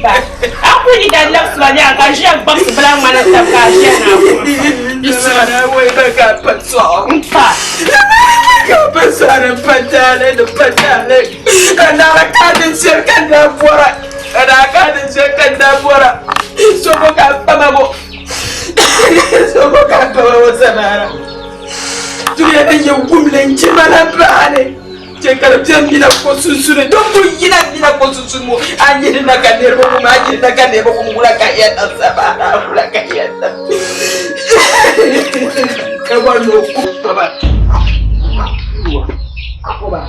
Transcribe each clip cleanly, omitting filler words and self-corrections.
Aku ni dah laf sebenarnya kan siang bang sebelah mana tak kasihan aku. Sana wai ka patso. Empat. Ka pasara patale de patale. Kana ka de serkan da bora. Kana ka de serkan da bora. Sobo ka pamabo. Sobo ka pamabo samara. Tuya de yumlen chimala bane. Cekar mina ko susure don ko yina mina ko susumo anyi na kanero ko ma anyi na kanero ko mula kaya ta sabara mula kaya ta kawan lo ko baba ko ba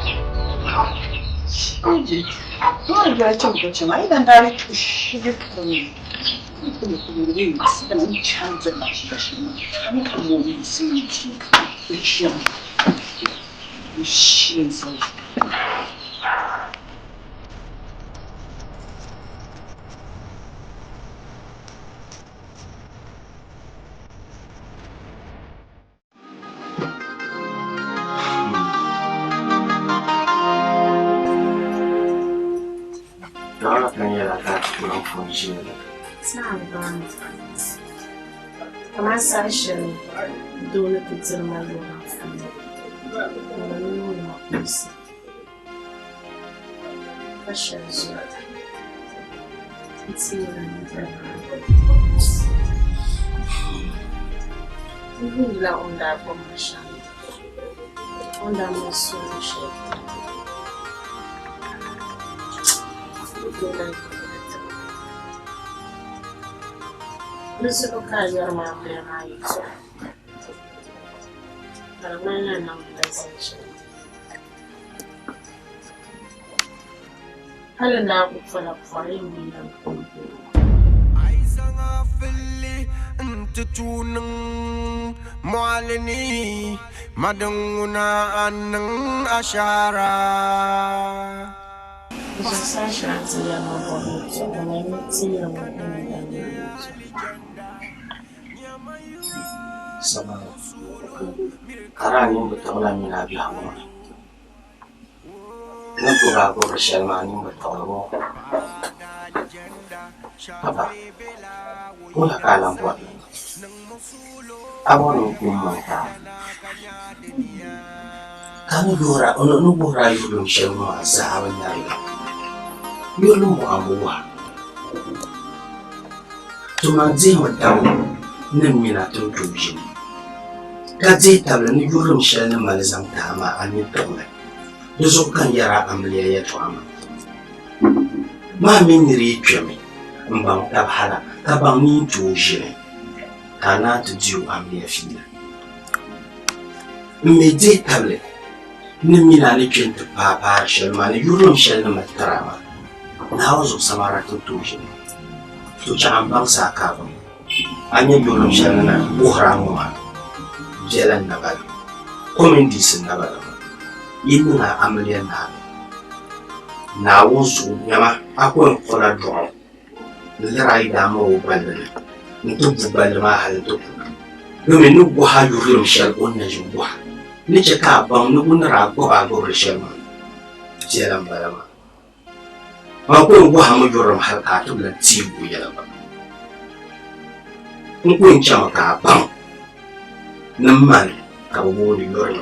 oje to ga cin ko cin ai dan dare shi ke to ni da mun chance na shi ni ko mo ni sun ci shi shi sai It's not advanced. Kama sashen dole ta zama zuwa wani nuna makusi. Fashin zuwa tsirin da hula onda komisha. Onda masu shi. Nisi okaziyar mamaya mahaifu. Karmana nan presence. Halin da ku fara kwarin biyan ku. Ai sanga fili ntutunan mualini madanguna anang ashara. Kusa sashen tsira mabudu da mai tsira mabudu. Sama karani betul mina bilang nanti aku berselmani betul apa punya kalam buat awal hukum mata kami dua orang nubuh rayu belum selma sahabatnya itu belum amuah cuma jimat tahu nemina tujuh kazi tabla ni yurum shel ni malizam tama ani tole dozo kan yara amliya ya twama ma min ri twemi mbam tabhala tabang ni tujire kana tuju amliya fina meje table ni mina ni kwent papa shel ma ni yurum shel ni matrama na wazo samara tujire to cha ambang sakava anya yurum shel na buhramu ma jalan nabal komendis nabal inna amliyan na wozu nyama akon kola do lrai da mo balana ntu bubal ma hal to no me nu bo ha yurum shal onna jumbo ni ce ka ban nu unra go ba go shal ma jalan balama ma ko go ha mo yurum hal ka to la tibu yala ba ko chama ka ban Naman kabubuo ni Yorno.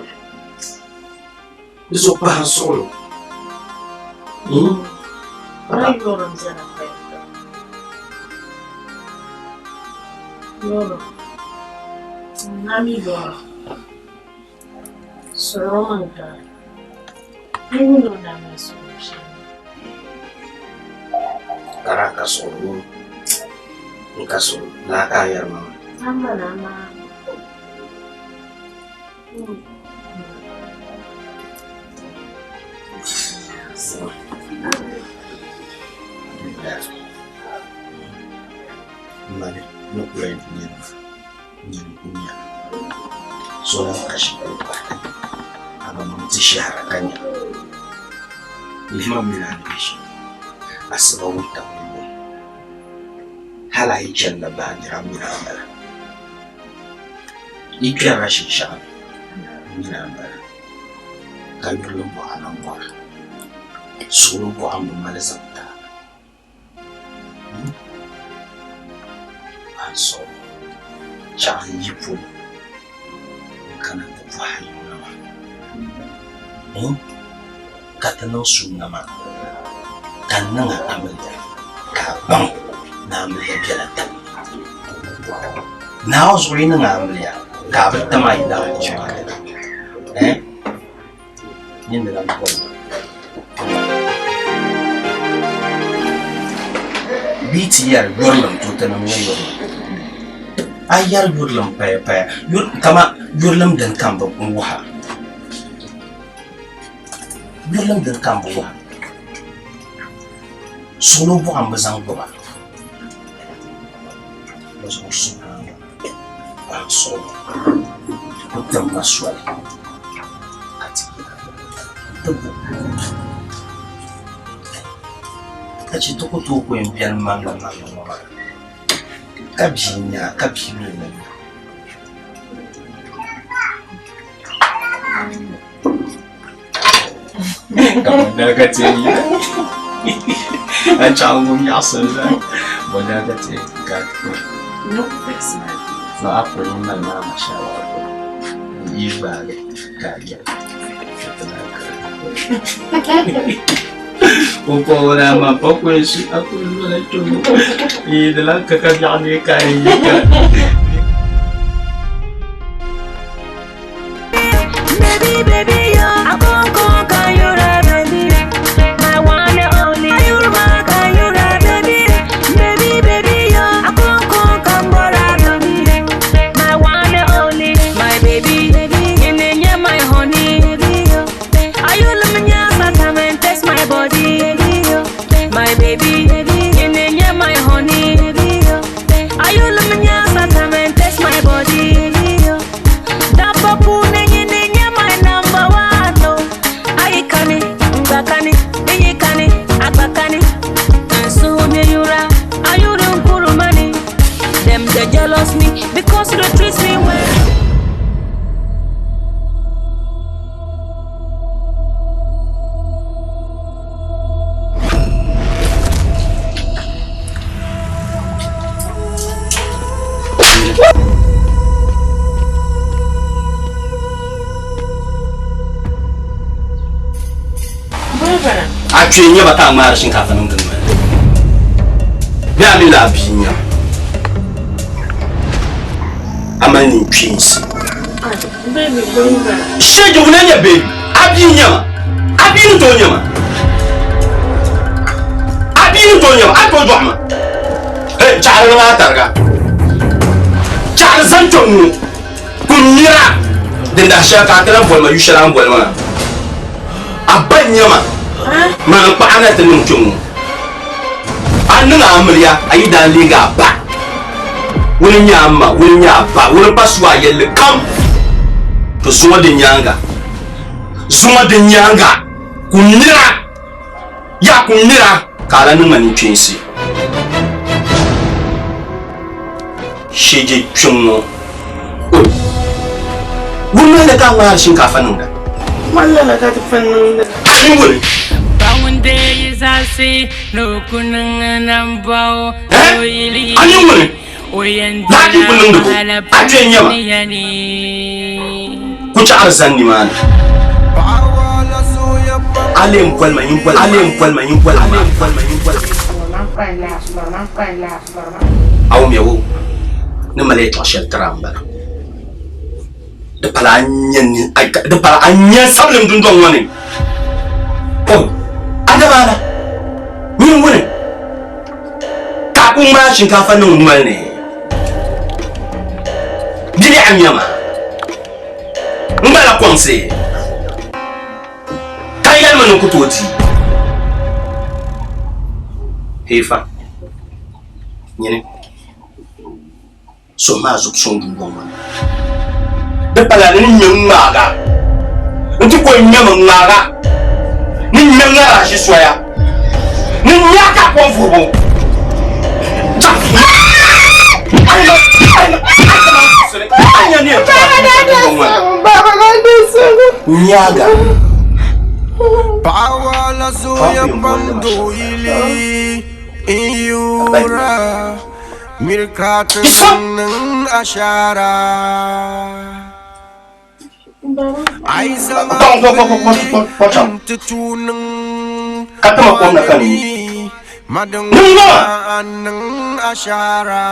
Gusto pa solo. Ay, Yorno dyan ang kwento. Yorno. Nami Yorno. Soroman ka. Ay, ulo namin solusyon. Karaka solo. Ika solo. Nakayar mo. Tama naman. Mane, no pueden ni punya. Solo kasih berubah. Apa mengzishara kanya. 5 miliyan bishi. Asabawun tawo. Halaye can da ba jira mina amala. Ikiyar rashin sha'ani. Mina amala. Kanyulun bu anan ba. Sunun bu an bu malizamta. so cha yipu kana da fahayi nama katanan sunama kannan amalda ka bang na amalya bialata na osuri na amalya ka batama ida ko yin da ko BTR yurlam tutanan yayin ayar yurlam pa kama yurlam dan kamba wuha yurlam dan kamba wuha solo bu am bazang ba bazang solo ba solo kutam maswali ati kaci tuku yang biar mama kabinya kamu dah kacau ancang biasa lah boleh kacau No fix my no apa yang mana masalah iba kaya Upo nama pokoknya sih aku mulai coba ini dalam kekerjaan kayak baby yo aku kayura baby my one and only kayura baby yo aku kambora baby my one and only my baby inenya my honey ayula menya satamen test my body my baby inenya my honey ayula menya satamen test my body dapa pune inenya my number one aikani ngakani beyikani akakani so me yura ayura kurumani them they jealous me because you don't treat me well. Acunya bata mara shinkafa nan gama ya mi lafiya amani kwinsi baby bonga sheje unanya baby abinya abinu tonyama atodoma chara na targa chara zantonnu kunyira dinda shaka tan bolma yushara bolma abanyama man paana tan chungu anna amriya ayida linga ba woni nyama woni paswa yelle kam to zuma de nyanga kunyira kala nu mani twinsi sheje chungu wona da kan ma shinkafa nan da walla ka tafannin da ani wuri One day is I see no kunang nambao oili. Ani wuri Oyen lagi bunun da ajen yama ku ci arzan ni man alem kwal mayin kwal aw mewo ne male to shel tramba de pala anyen sablem dun don woni oh adabana min woni ka kuma shinkafa nan mal ne dili anyama mbala konse kayal manu kutoti hefa nyene so ma zuk son dun bon de pala ni nyamaga nti ko nyamaga ni nyangara shi soya ni nyaka ko fubo nyaga Bawala suya pamduili iyura Mirkatan ng asyara ay sanga tutunang walani madungaan ng asyara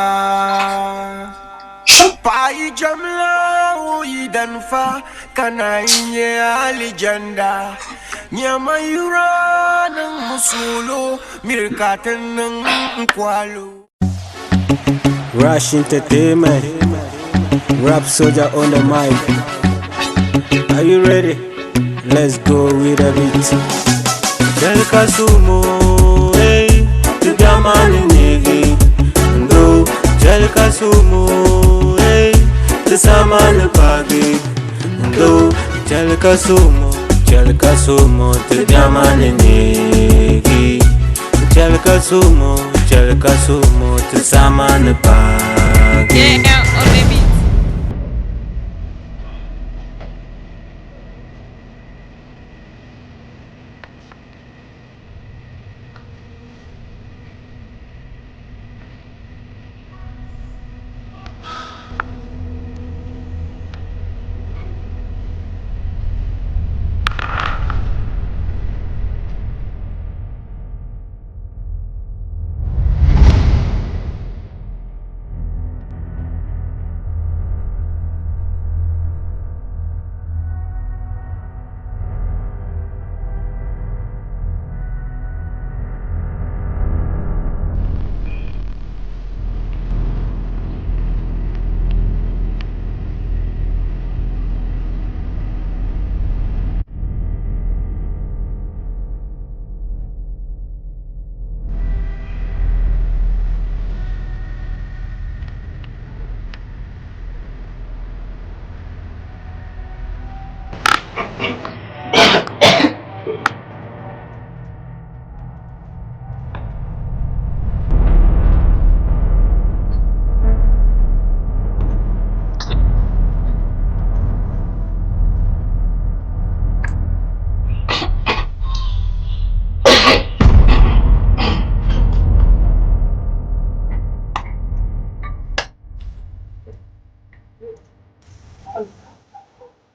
Pai jamla uidan fa kanainya legenda nyamayura ng musulo mirkatan ng kwalo Rush Entertainment, Rap Soldier on the mic. Are you ready? Let's go with a beat. Del Kasumo, hey, the Dagbani Movies. Go, Del Kasumo, hey, the Samana Pagi. Go, Del Kasumo, the Dagbani Movies. Del Kasumo, the Samana Pagi. Yeah, on the beat.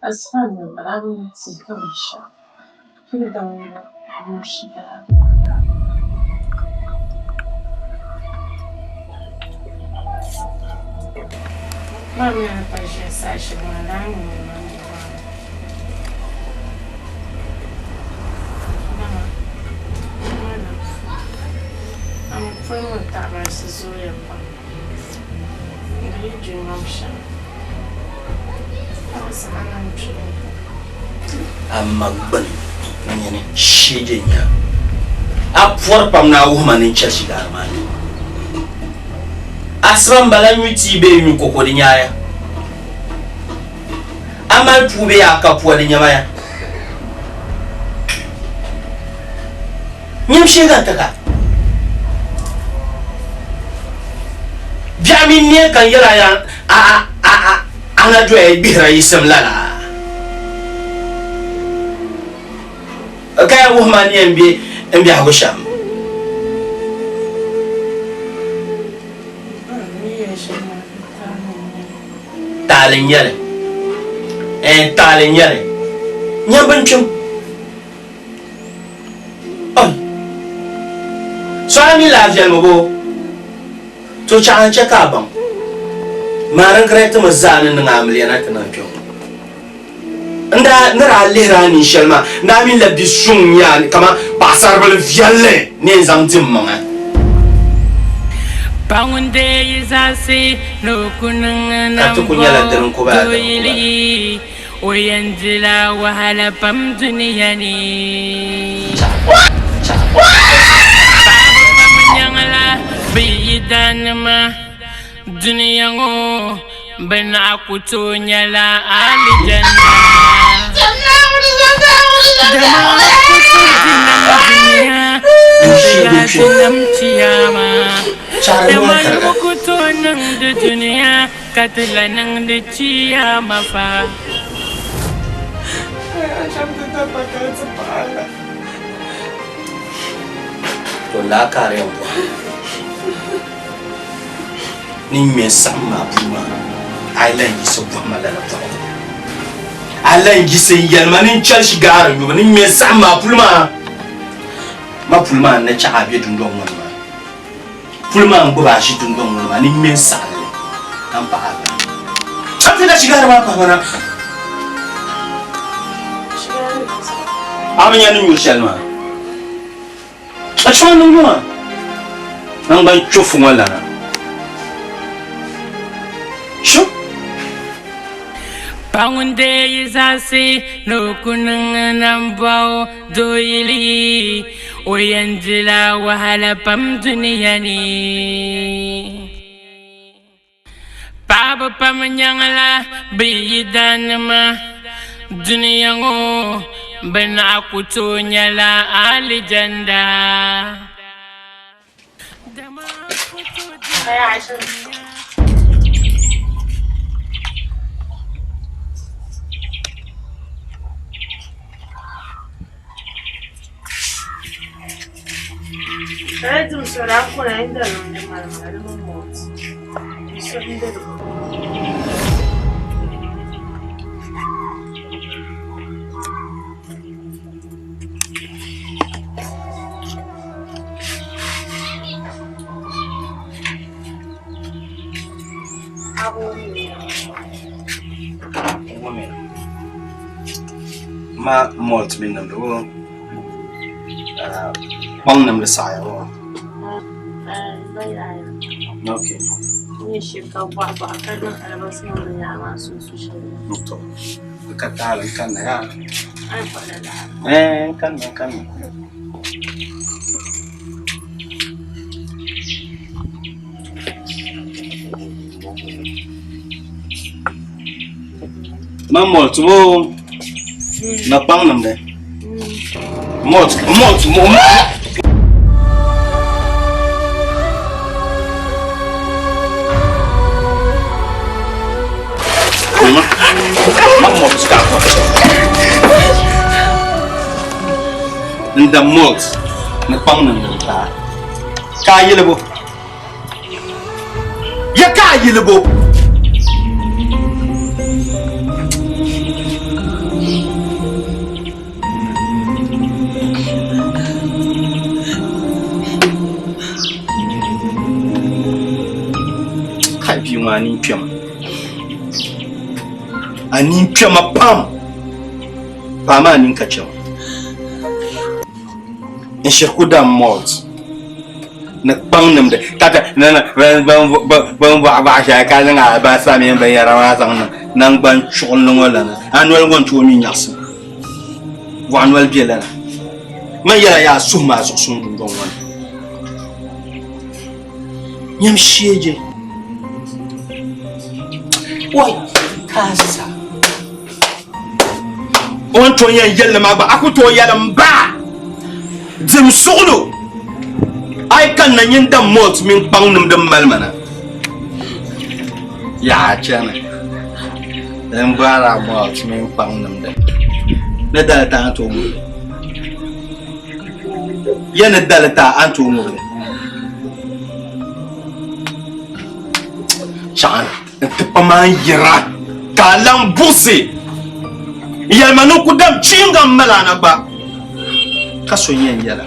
Aslan, I'm sick of shop. Feel down, Mushida. Mami, I'm pas de sache, madame. I'm praying with that versus Zoya. You dream option. Amma gbani nanyane shejenya apwar pam na wo manin chachi garmani asram balanyu ti be yu kokodi nyaaya amal pube ya kapwa de nyamaya nyam shega taka biamin ne kan yara ya ana do e bihra yisam lala kaya wo mani embi agosham talinyale talinyale nyabanchum oh so ami la vian mo bo to chan cheka bang maran kreta mazana na amliana kana kyo nda nara lerani shelma na min la bisung ya kama pasar bal vialle ne zamtim manga Bangunde izasi no kunanga doili oyanjila wahala pam duniyani babu mamanyangala biyidanama duniyango bana akutunyala alijanna Kutunang di dunia katilanang di ciya mafa. Macam kita pakai sepala. To la kare Ni me sama puma. Island yi so puma la puma. Island yi se yelma ni church gar yo ni me sama puma. Ma puma na cha abi dun don won ma. Puma ngo ba shi dun don won ma ni me sa le. An pa ha. Chafi da shigar ma pa bana. Amanya ni Michelle ma. Achwan no ma. Nang ba chofu wala na. Sho. Pangunde izasi no kunanambao doili oyanjila wahala pam duniyani Baba pam nyangala biyidanama duniyango bana kutunyala alijanda Adesso sarà ancora in da non è male, non molto. Mi sto ridendo. Ma molt min nam do. Bang nam le sa yo. Vai dai. Okay. Ni shirka ba ka don albasu ne ya ma su shi. To. Ka ta kan na ya. Ai fa da. Kan. Ma molt wo na bang nam de. Molt. Mamma scappa. Nda molt na pang nan da. Ka yilebo. Ya ka yilebo. Kai bi ngani piam. Ani piama pam pama anin kacho in shirku da malt na bang nam de kaka na ba sha ka na ba sa mi ban yara ma san nan ban chon no wala na anwal gon to mi nyas wa anwal bi la man yara ya summa so sun dun don wala nyam sheje wai kasa on to yan yelma ba aku to yalam ba dim suglu ai kan nan yin dan mot min pangnum dan malmana ya chana dan bara mot min pangnum dan na da ta to mu yana dalata an to mu chan paman yira kalam busi yalmanu kudam chingam malana ba kaso yen yala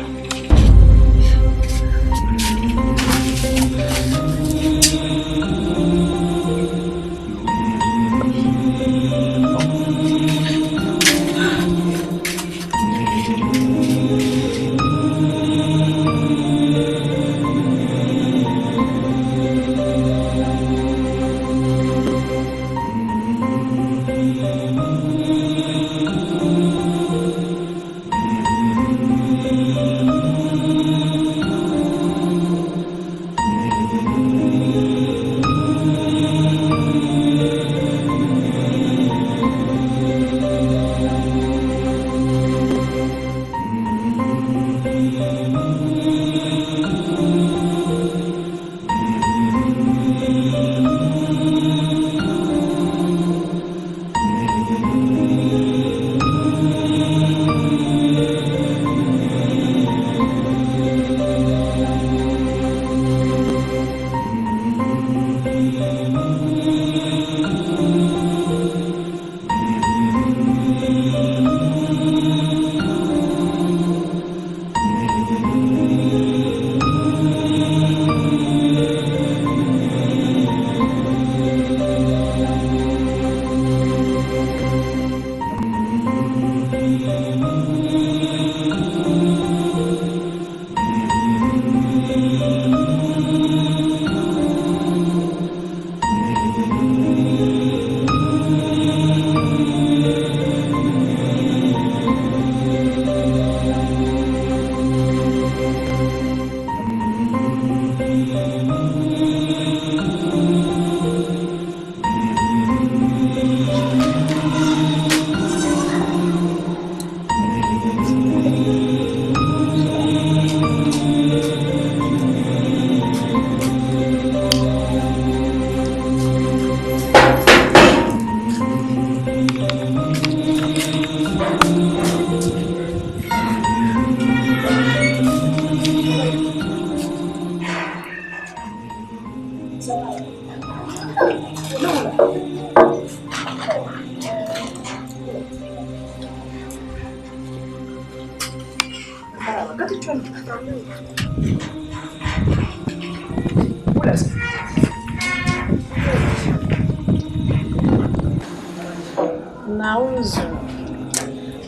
Nauzo.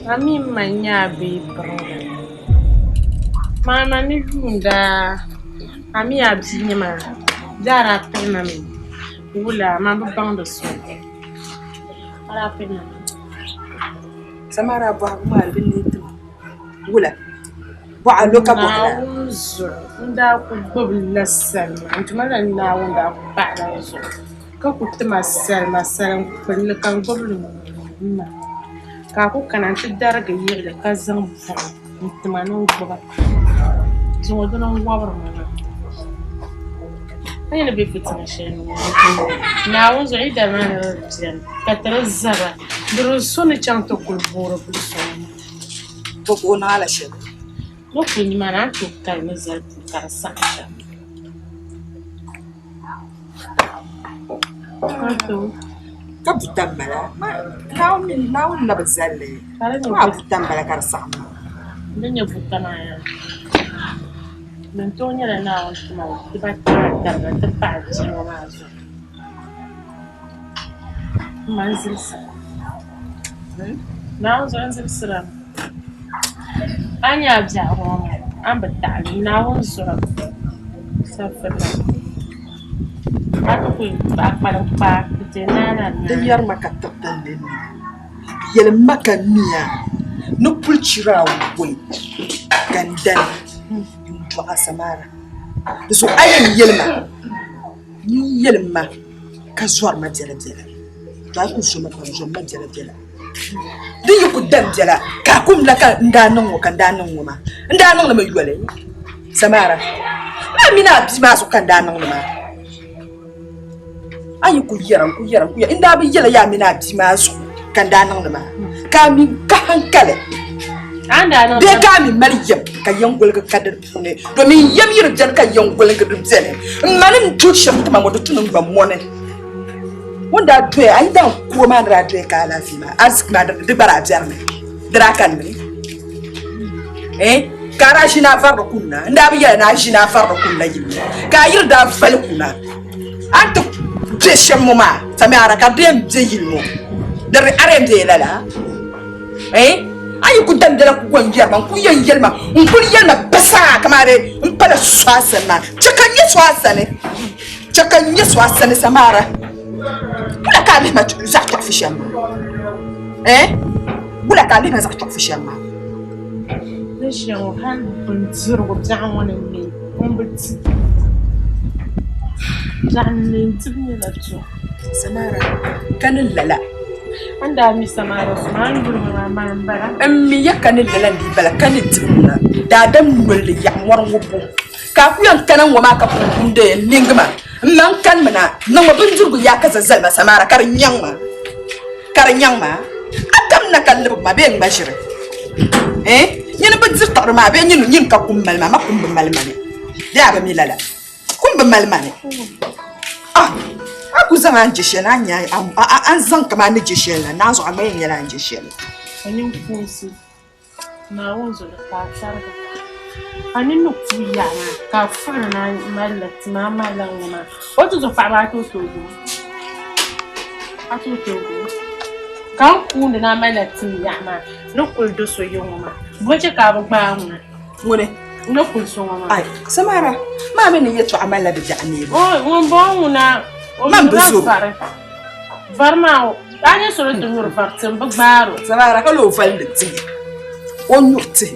Ami manya be brother. Mama ni junda. Ami abzi ma. Dara pena mi. Wula mama bang so. Ara pena. Samara ba ma bin ni wula ba loka ba Nauzo. Nda ku bubla salma. Antuma na nawunda ku ba nauzo. Ka ku tuma salma salam kun kan bublu. Ka ku kana ti daraga yirle ka zan fa. Ntuma no gba. Zo do no wabra ma. Ai na be fitina shenu. Nauzo ida ma na tiyan. Ka trazara. Duro sonu chanto kul boro bulso. ko na ala shi No kun ma na to kai na zal kar sa. Kanto. ka butambala naun na bazalle Kare ni ma butambala kar sa Nenya butana ya. Mentonya na na tuma tiba ta pa ji no ma zo. Manzil sa. Na zo anzil sira. Anya bja ho an bata na won sura. Safara. Aku pun ba pa te na da yar makatta dalle yel makamiya no pulchira woi gandan to asamara da so ayin yelma ka zuwar majala ta ku so maka zo majala din yi ku dan jala ka kum la ka ndanan wo kan danan wo ma ndanan la mai yole samara amina bi ma so kan danan ma ayi ku yaran inda bi yala ya mina bi ma so kan danan ma ka min ka hankale anda no de ka min maryam ka yangul ka kadar ne domin yamir jar ka yangul ka dubzene manin tushe mutuma mo tunun ba mone wanda doye ai dan ko ma da doye ka lafi ma ask ma da dubara jar ne dira kan ne kara shi na farda kunna inda bi yana shi na farda kunna yi ka yirda fal kunna anta jeshem mama samara ka dem je yilmo dar arem je lala ayi ku dandala ku gonjar man ku yelma un kun yelma basa kamare un pala swasana chakanye swasane samara bula ka ni ma zakta fi shamba bula ka ni ma zakta fi shamba Deixa han bunzuru bjawan ni kumbiti. Jannin tibni la tu. samara kanin lala Anda mi samara sunan gurma bara. ammi yakanin lala ni bala kanin tibna da dam mulli ya warwubu ka ku yan kanan wa ma ka kunde ningma man kan mana nan wa bunjurgu ya kaza zalma samara kar nyangma akam na kallu ma be ngashire nyina bunjur tar ma be nyin ka kummal ma kummal mane ya ba mi lala kummal mane aku zaman jishena nya an zan kama ni jishena na zo amma yin yana jishena Anin fusi. Na wonzo da ka sarga. Anin no kuya na ka fara na mallat ma malan ma. Wato zo fa ba to do. Ato to do. Kan ku na mallat ya ma. No kul do so yoma. Boje ka ba mu. wone No kul so ma. ai samara ma me ne yato amala da jani Oh, won bon na. Man beso. Varma, anya solo to nur fartem bagbaro. samara ka lo falde ti on yuti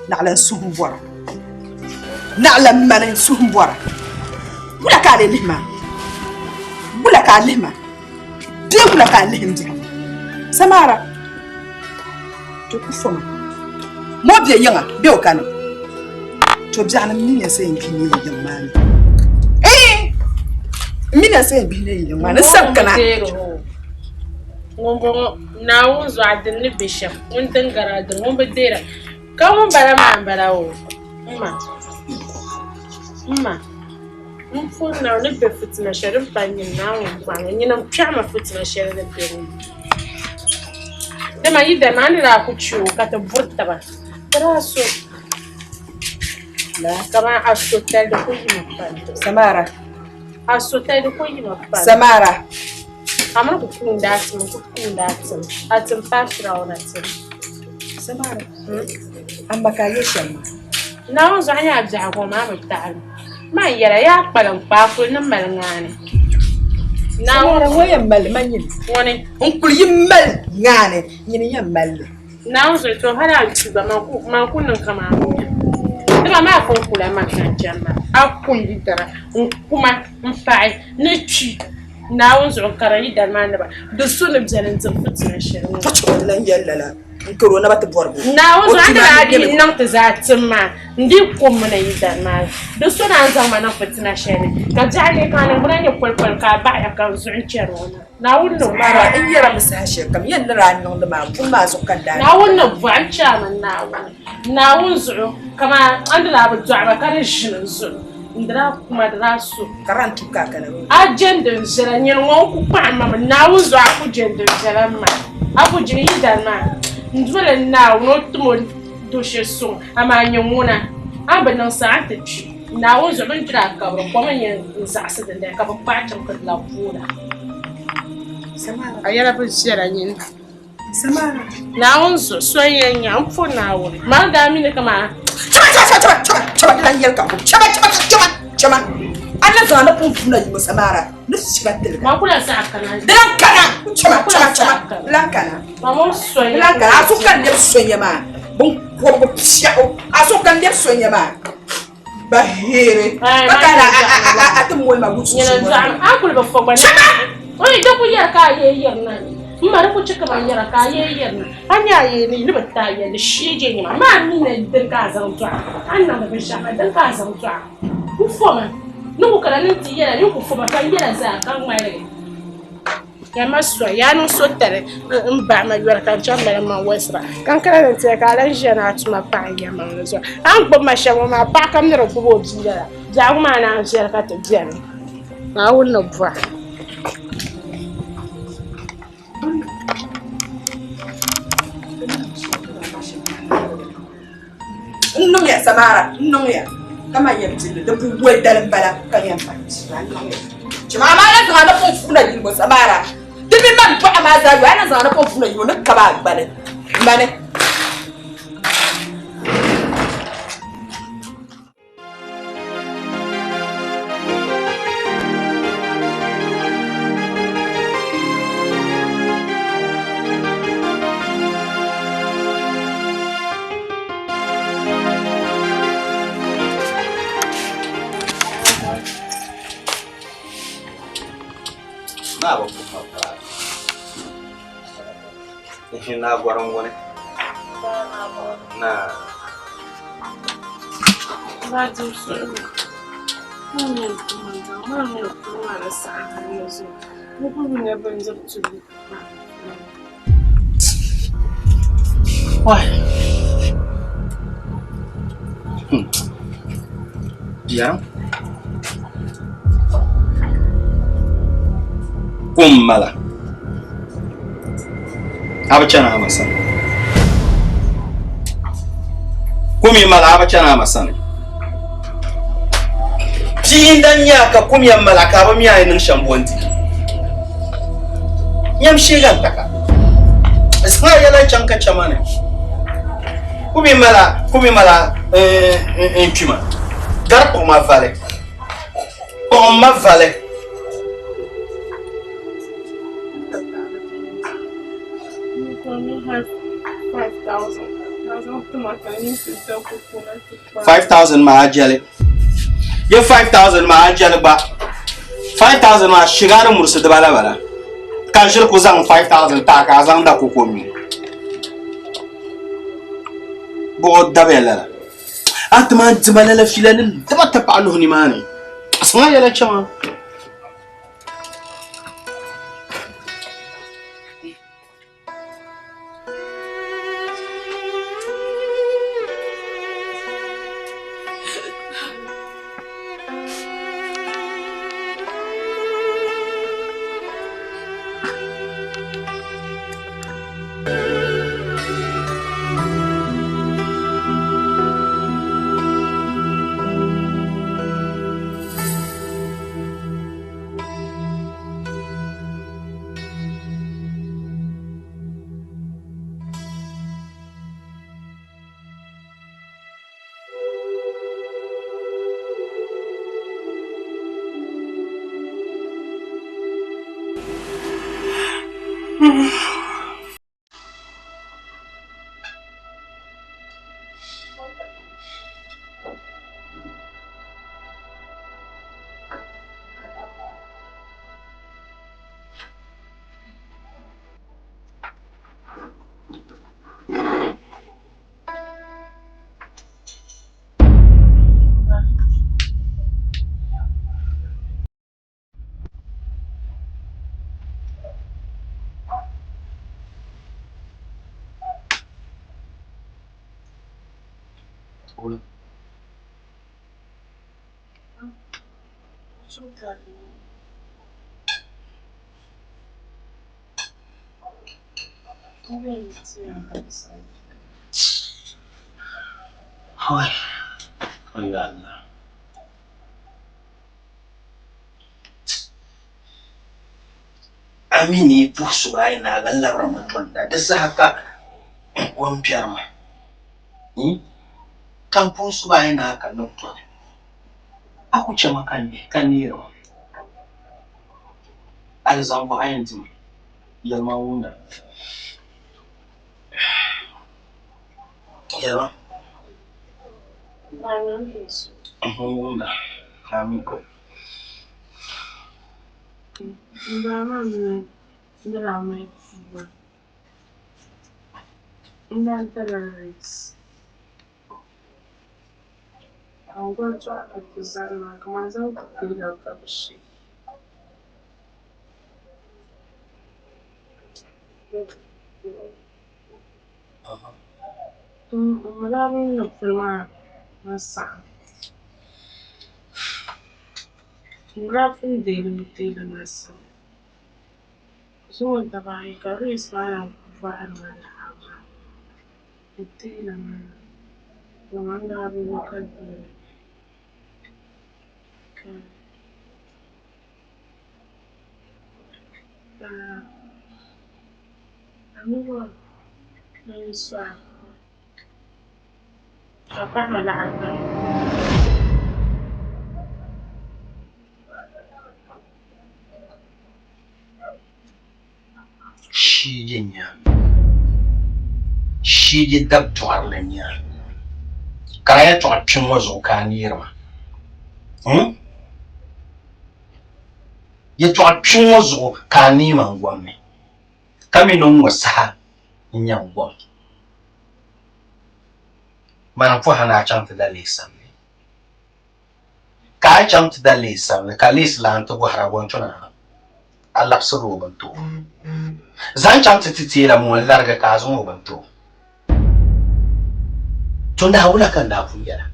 na ala suhubora na ala manan suhubora bula ka lehma de bula ka lehmdi samara to ku foma mo be yanga be o kana to jana min ya sai mpini yanga mina sai bile yin wani sankana Ngombo na wonzo adin bishop wonten garadin won bedera ka won bara ma bara o mma Phone now, not be fit in a shadow finding now, and you know, charm a foot in a shadow. Then I eat the man that I put you got a boot. But also, come on, I should tell the queen of Samara. I should tell the queen of Samara. I'm not cooking that, at some past round at him. Samara. I'm back at you. Now, I have that one, I'm time. My yaya, but I'm back with the melon. Now, Why am I money? One, Uncle, you mel, Yanni, you mel. now, so to her, my couldn't come out. The mamma for Kula Machan, I'll pull it there, Kuma, Fai, Nichi. Now, so carry that man, the son of Jennings of Footnation. Corona at the board. Now, I didn't know that man, deep woman, that man. The son of man of Footnation. Kajani can bring a purple car by a council in Cherona. Now, no matter in your message, come in the run on the mount, Pumas of Kanda. Now, no one chairman now. Now, come on, under our driver, carriage. Ndra madrasu karantu kakana agenda zera nyeno wonku pa mama na uzo akugenda zera ma akuje yidana ndwele na no tumo doshe so amanyo muna abana saate chi na uzo ndra kabro komanye nzasa dende ka pacha mkadla pura Samara ayala pulsera nyin Samara na uzo soyenya mfo na wo magami ne kama Chama, I'm not going to put you, Samara. This is what the Makula Sakana. Lankana, Chama, Lankana. Mamma swing Lankana, I so can never swing your man. I so can never swing your man. But here, I don't want my boots. I could have forgotten. Why don't we have a year? Mara check my Yaraka, Anya, never tired, and the she, my man, the Gaza drop. I'm not a bishop at the Gaza drop. Who for me? No, can I live here? You for my friend, yes, I can't marry. I must try. I know so tell it. By my work, I jump in my western. Can't carry and take a legend out to my pine, young so I'm put my shower, my back, I'm not a good dealer. That man, I'm here at the Jenny. I will not brag. No, yes, Samara, no, yes. Come on, the way that I'm better. Mamma, I'm going to Samara. The man put a master, and I'm going to put you on the cabal, money. Na gwaran wani na ba ji so ne kuma da sa'a yanzu ko kuma ne ban zabtu wai biya kummala abachana amasan kumi mala abachana amasan jindan yaka kumi mala ka ba miya nin shambonti nyam shigan taka isma yala chanka chamane kumi mala impima gar pour ma vale $5,000 ma ajale ye $5,000 ma ajale ba $5,000 ma shigar mursu da bala kan shir ku zan $5,000 ta ka zan da ku komi bo dabela atman zmalala filan da ba ta fa'alu ni mani asma yala chama Ôi, ôi gần. Amini pusu ai na ga Ramadan da saka wan fiyarma. Kan pusu ai na ka nutto. Aku ce maka ne kan yiro. An zango ayanti yalma wunda. Yalma. Wunda. Kami ko. Drama not terrorists. I'm going to try to design my commander to build up the ship. I'm loving the film. My son. Graphing daily myself. So the bike is my environment. It's the one that we look at I know what Papa malaki. Shi dab tuarlen ya. Kaya to pinwo zo ka nirma. Ye to pinwo zo ka ni mangwame. Kami no wasa nyangwa. Mana fo hana chanta da lesam. Ka chanta da lesam, ka les lan to go harabon tuna. Allah suru bantu. Zan chanta titira mu larga ka zo bantu. Tunda hawula kan da fuyara.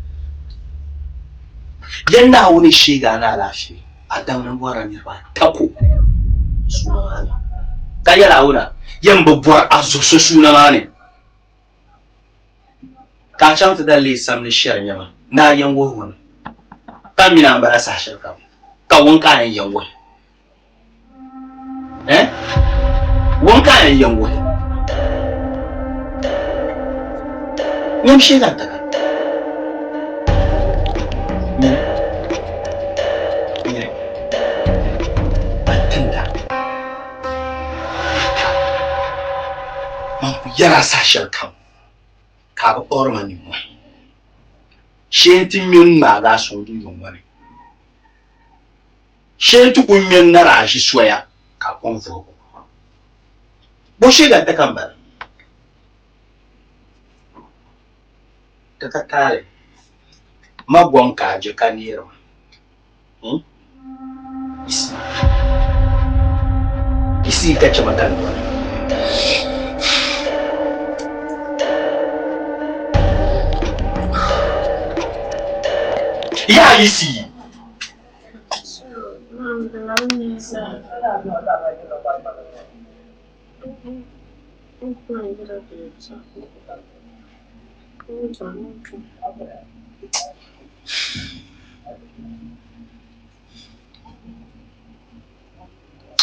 Yanda wani shiga na lafi a dan bora ne ba tako suna ka yara wuna yan babbar azusu suna ma ne ka chanta da lesam ne shiyar yama na yan wohun kan mina ba sa shirka ka wanka yan wo wanka yan wo yam shiga ta yara sa shirka ka ba ormani mo shenti min ma ga so du yomare shenti kun min na rashi soya ka konfo bo shiga ta kan ba ta ka kare magwan ka je kaniro isi ka ce makan ya isi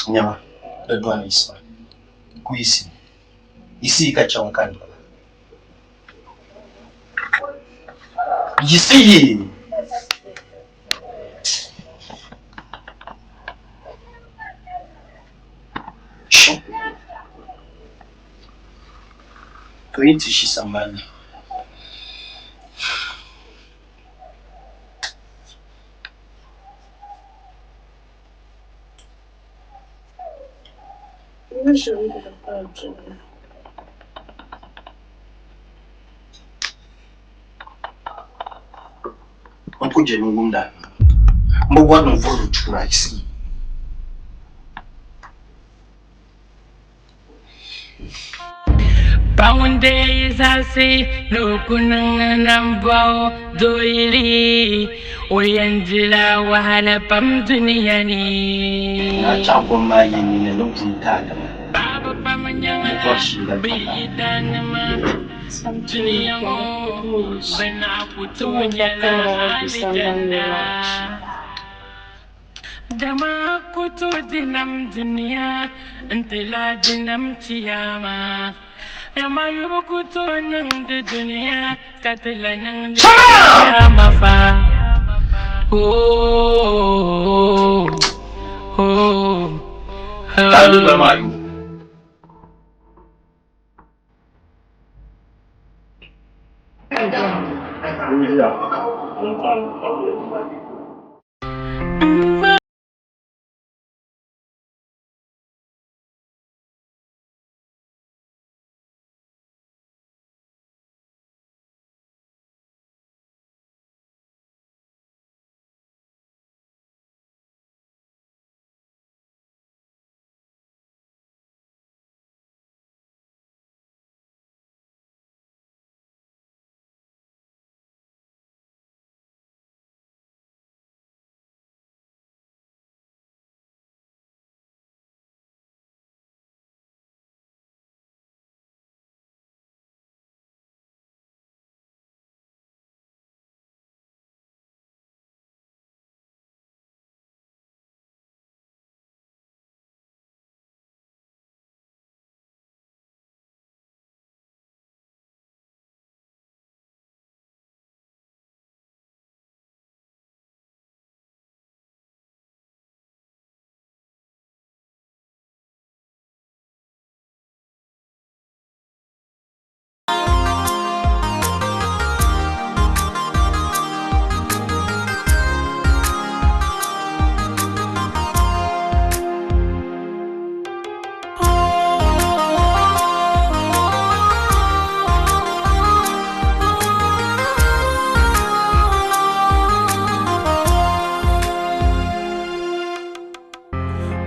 nyama da duwan isa ku isi ka ce makan isi to yin ti shi sambani on ko je ngumda mo wadon volu chura isi Poundays I say no kunang nambao doili Oyangela wahala pam duniyani na cha ko ma yin ne lokacin ta da Baba pamanyanga bidanama duniyamo bana kutunyala alijanda Dama kutu dinam dunia Entela dinam ciyama Yama yubu kutu nang de dunia Katela nang de ciyama fa Oh ta da mayu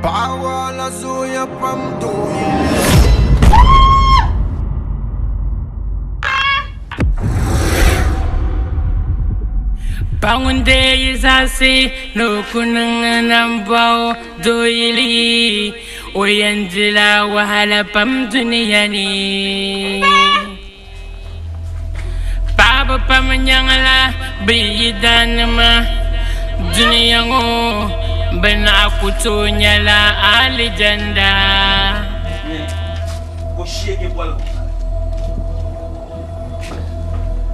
Pawala zuya pam doyi. Poundays I say no kunang nambao doili Oyangela wahala pam duniyani Baba pamanyanga bidanama duniyango bana kutunyala alijanda ko shege bol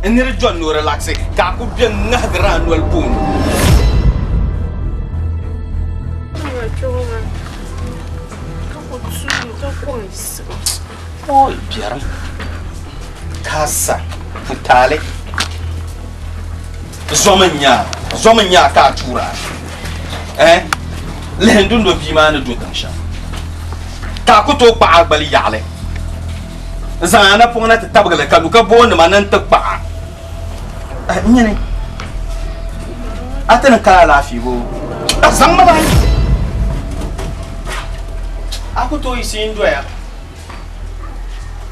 enir John no relaxe ka ku bien ngahgra wal pun oh biaram kasa futale zomanya ka tura lehendun do bimana do tansha ta ku to pa agbali yale zana pona ta tabgala ka duka bon manan ta pa nyene atana kala lafi go azamma ba aku to isi ndo ya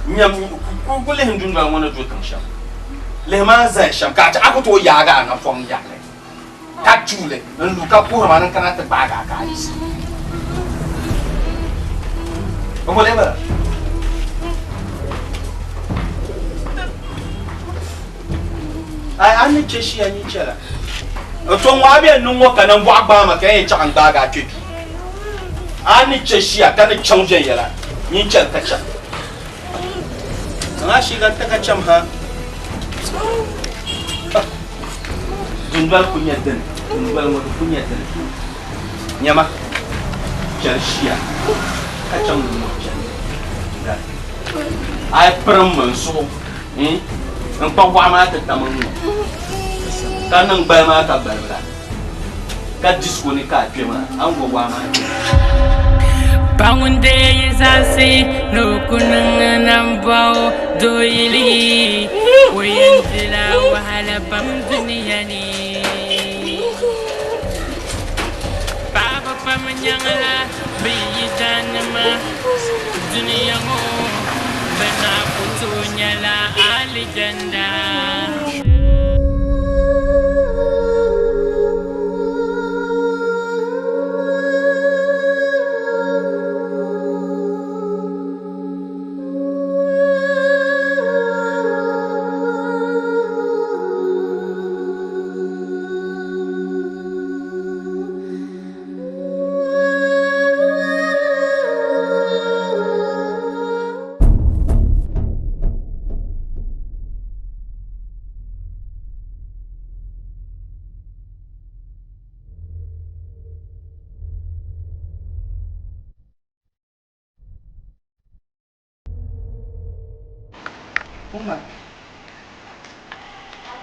nyam ku lehendun ba wana do tansha le ma za sham ka ta aku to yaga na fon yale ta chule nan duka ko manan kana ta baga ka isi ko le ba ai an ce shi ani cera to wa bi nun wo kanan bo agba ma kan ya chan ga ga twetu an ce shi a kan chanje yala yin cer ka cha na shi ga ta ka cham ha dundal kunya den dundal mo kunya den nyama cer shi a ka cham mo cer ai pram man so en pa wa ma ta tamam ka nan ba ma ka barbara ka disco ni ka pema an go wa ma Bangunde yizasi no kunang nambao doili Oyentila wahala bam duniyani Baba pamanyangala biyidanama duniyango Bena putunyala alijanda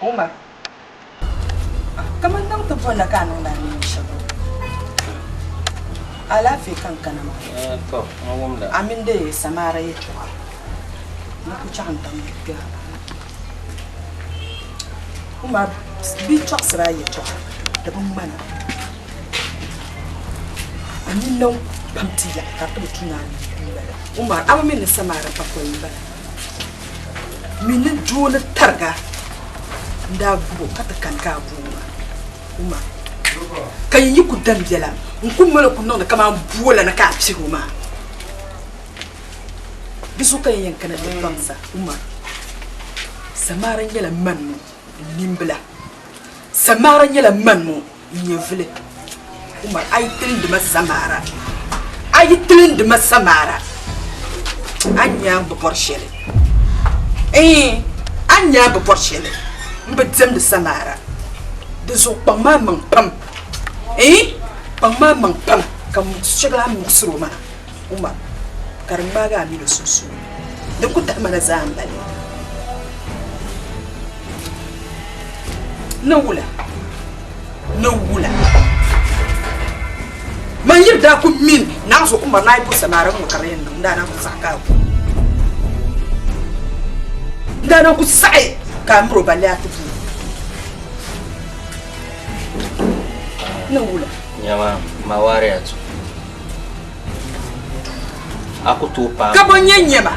Umar. Kamandang to po na kanong namin siya. Alafi kan ka naman. to ngomda Amin de samara ito. Nakuchan tamiga. Umar, bi chok sra ito. Dabang mana. Amin nong pamtiya ka to tunan. Umar, amin ni samara pa ko iba. Minin jona targa. Nda bubo kata kan ka buwa uma kan yi ku dan jela kun mala kun non kama buwala na ka psigo ma bisu kan yan kana da bansa uma samaran yala manmu nimbla samaran yala manmu nyevle uma ay tilin de masamara anya bu porshele anya bu porshele Mbedzem de Samara. De zo pangma mang pam. Pangma mang pam. Kam shagla muksroma. Uma. Karimbaga mi do susu. De kuta mana zambali. No wula. Man yirda ku min na zo Umar na ibu Samara mu karen nda na ku saka. Nda na ku sai. Kamro baliatu no wula nyama mawari atu aku tupa kabonye nyama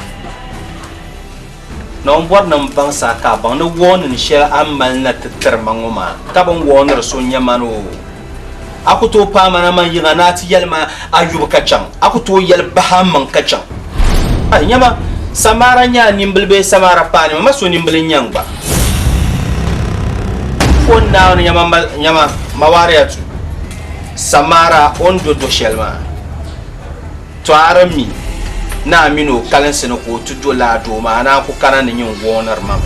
non bor nan bangsa ka bang no won ni shel amal na tetter mangoma kabon won so nyama no aku tupa mana man yinga nati yelma ayub kachang aku to yel baham man kachang ay nyama samara nya nimbilbe samara pani ma so nimbil nyangba on now nyama mawari atu samara on do shelma to arami na amino kalanse no ko tudo la do mana ko kana ni nyon wonar mam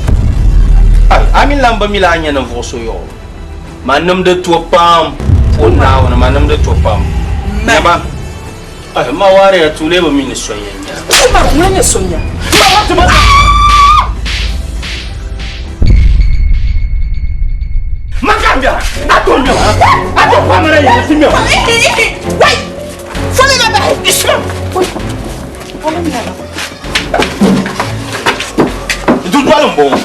ay amin lamba milanya na voso yo manam de to pam on now na manam de to pam nyama ay mawari atu lebo min sonya Umar nganya sonya Makambia, atonyo, pamana ya simyo. Wait, follow me back. Islam. Follow me back. Du bom.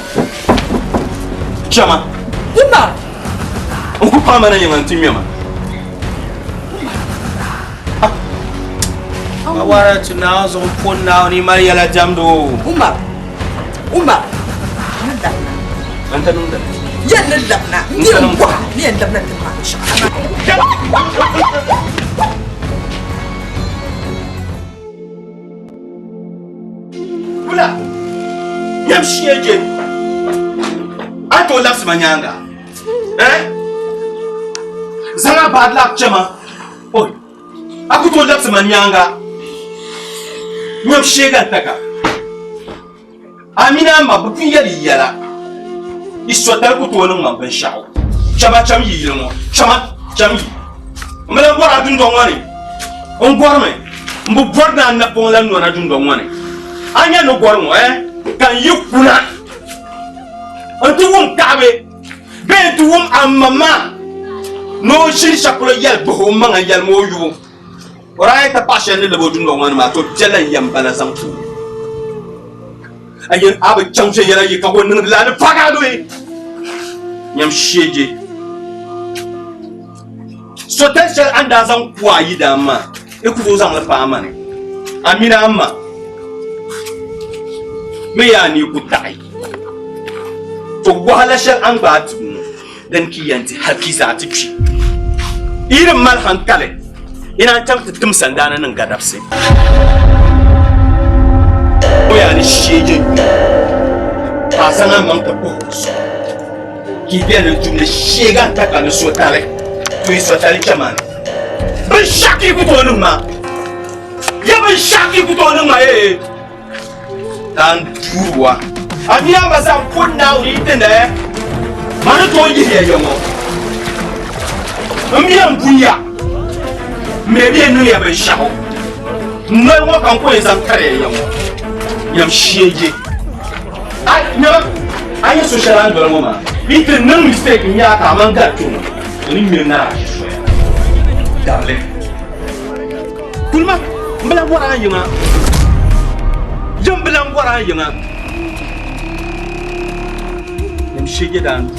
Chama. Umar. Onku pamana ya simyo ma. Awara tunao zo pona ni Maria la jamdo. Umar. Anta nunda. Yan na. Ni ndam na tama. Bula. Yamshiyeje. Ato laps manyanga. Zanga bad luck chama. Oi. Aku to laps manyanga. Yamshiyega taka. Amina ma bukin yala. Iswatar ku to nan man ban sha'o. Chama cham yi mo. Chama cham yi. Mala bora dun don wani. On gorme. Mbu borna na pon lan no na dun don wani. Anya no gormo kan yukuna antuwum kabe ben tuwum amama no shiri shakula yel bo manga yel mo yu ora ta passion le bo dungo ngana ma to jela yam bala samtu ayen aba chamse yela yi ka won la ne faga do e nyam sheje so tel shel anda zan kwa yi da ma e ku zo zan la pa ma ne amina amma me ya ni ku tai to wahala shel an ba tu dan ki yanti hakisa ti ki irin mal hankale ina tamta tum sandana nan gadapse oya ni sheje pasanga man ta ko ki bien tum ne shega ta kan so tale tu so tale chaman ban shaki ku to nun ma ya ban shaki ku to nun ma dan tuwa abiya ba san kunna uri tende mana to yi ya yomo mbiyan bunya me bi enu ya ban shaho no mo kan ko san kare yomo yam shege ai no ai social and do mo ma bi te no mistake nya ka man ga to ni me na dale kulma mbala wara yima jambala wara yima yam shege dan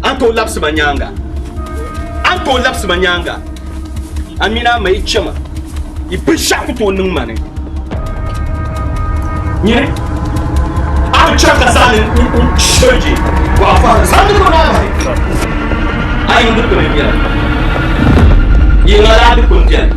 anto laps manyanga amina mai chama ibi shaku to nin mane nye a chaka sanin shoji wa fa sanin ko na ai ndur ko biya yingala du kuntian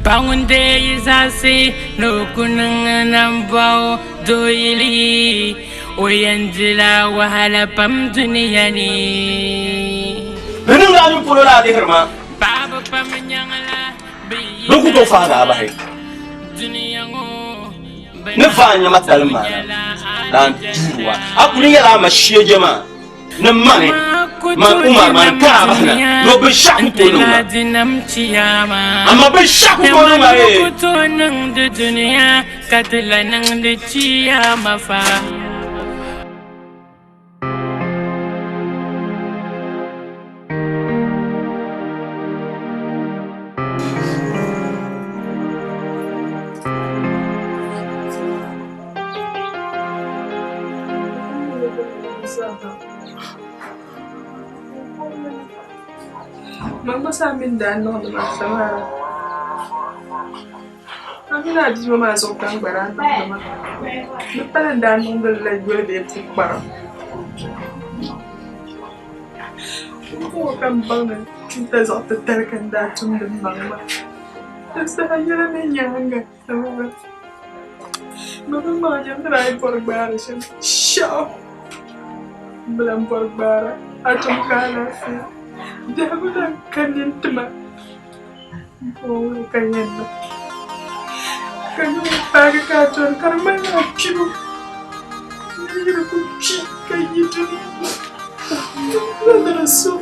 Pangunde izasi no kunanganambao doili oyanjila wahala pam duniyani nanu la du polo la de herma baba pam nyangala bi nuku to fa ga ba he duniyango ne fa nya matalma dan juwa akuni yala ma sheje ma ne mane man umar man ka ba na no be shaku to no amma be shaku to no ma to nang de dunia katla nang de chiyama fa Mama sa amin daan no naman sa mara. Kami na di mama so kang baran naman. Nagpalan daan mong dalay gula di ito para. Kung kang bang na kita sa tatalkan datum ng mama. Sa kanya na niya hanggang sa mga. Mama dyan try por bara siya. Siya. Belang por bara. Atom kala siya. Dapat ang kanyang tama. Oo, kanyang na. Kanyang pagkakataon, karma na kino. Hindi na kong kanyang dito. Nadaraso.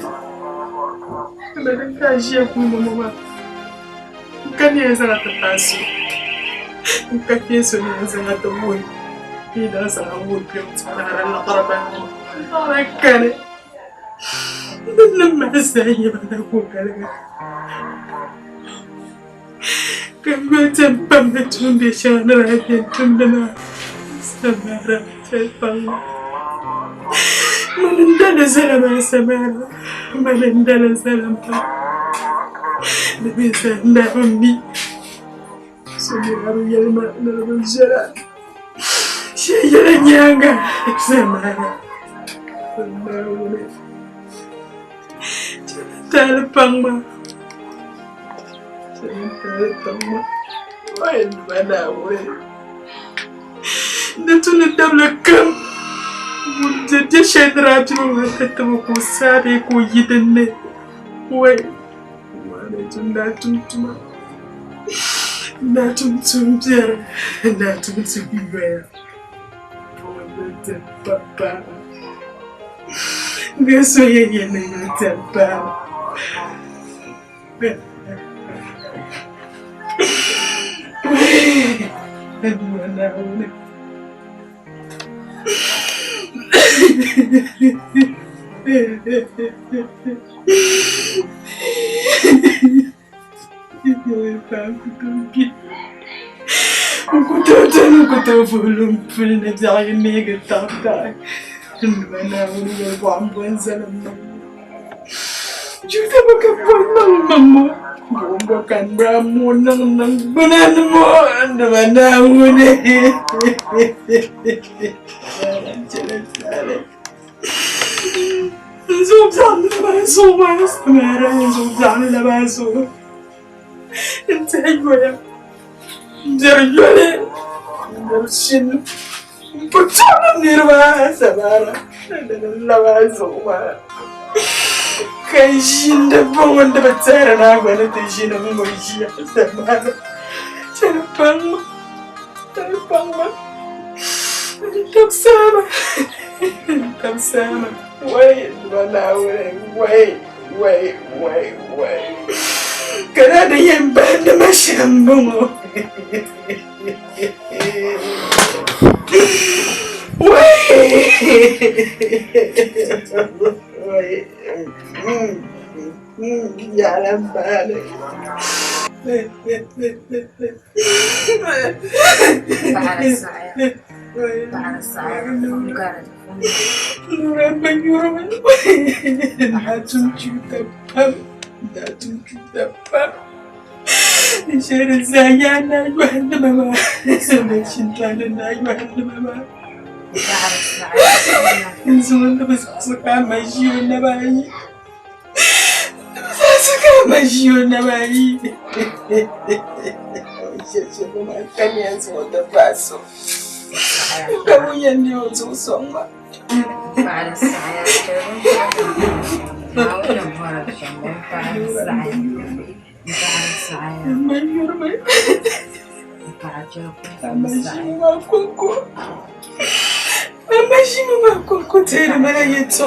Nadang kasya kong mama. Kanyang sa natataso. Kanyang sa natamuin. Hindi na sa namuin kayo sa naharang nakarapan mo. Parang kanyang. لما أسألني أنا أقول لك كم تنبمتهم بشان راجعتهم لنا سمارة تفهم من عندنا سلام سمارة من عندنا سلام نبي سلام أمي سمارة يلما نرجع شيء ينعى سمارة Telepang ma. Telepang ma. Why mana we? Dito na tabla kam. Munda de shedra tu ketemu ko sare ko yidenne. Wai. Mana tunda tuntuma. Na tuntum biar. Na tuntum biar. Papa. Beso yeye na yotaba. Bukan ramu nang benar mo mana mune Zubzan labaso mas mera zubzan labaso Entegoya Jerjole Mershin Puchana nirva sabara labaso ma Kai shin da ban wanda ba tsara na gwana ta shi na mun shi ya sabara Tarpang Tamsama Wait, wait. Kana da yin ban da mashambo mo. Jalan balik. Para saya bukan Datum cuta pam. Dishare saya na gwanda mama. Sana cinta na gwanda mama. Insulin da ba su kama shi na bayi. Na bayi. Sheshe kuma kan yanzu da baso. Kamu yan ne wato son ba. para saya mau nomor sembang para saya para Mama shi mama koko tere mana yeto.